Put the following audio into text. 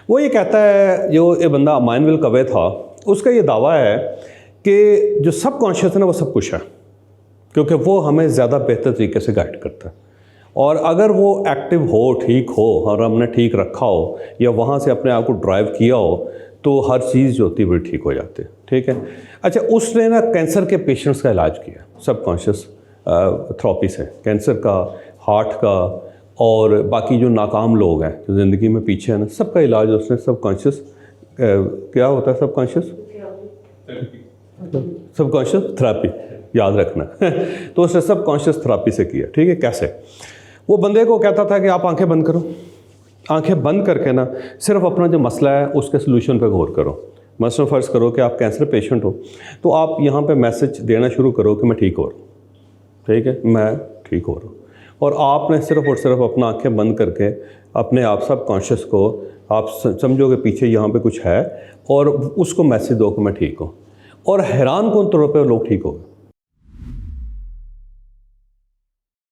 वो ये कहता है, जो ये बंदा माइनविल कवे था, उसका ये दावा है कि जो सब कॉन्शियस है ना वो सब कुछ है, क्योंकि वो हमें ज़्यादा बेहतर तरीके से गाइड करता है। और अगर वो एक्टिव हो, ठीक हो और हमने ठीक रखा हो या वहाँ से अपने आप को ड्राइव किया हो तो हर चीज़ जो होती है बड़ी ठीक हो जाती है। ठीक है। अच्छा, उसने ना कैंसर के पेशेंट्स का इलाज किया सबकॉन्शियस थेरेपी से, कैंसर का, हार्ट का और बाकी जो नाकाम लोग हैं जो ज़िंदगी में पीछे हैं ना, सबका इलाज उसने सबकॉन्शियस क्या होता है सबकॉन्शियस थेरेपी, याद रखना तो उसने सबकॉन्शियस थेरेपी से किया। ठीक है। कैसे? वो बंदे को कहता था कि आप आंखें बंद करो, आंखें बंद करके ना सिर्फ अपना जो मसला है उसके सलूशन पे गौर करो। मसलन फ़र्ज़ करो कि आप कैंसर पेशेंट हो, तो आप यहाँ पे मैसेज देना शुरू करो कि मैं ठीक हो रहा हूँ। ठीक है, मैं ठीक हो रहा हूँ। और आपने सिर्फ और सिर्फ अपना आंखें बंद करके अपने आप सबकॉन्शियस को आप समझो कि पीछे यहाँ पे कुछ है और उसको मैसेज दो कि मैं ठीक हूँ। और हैरान कौन तौर पर लोग ठीक हो गए।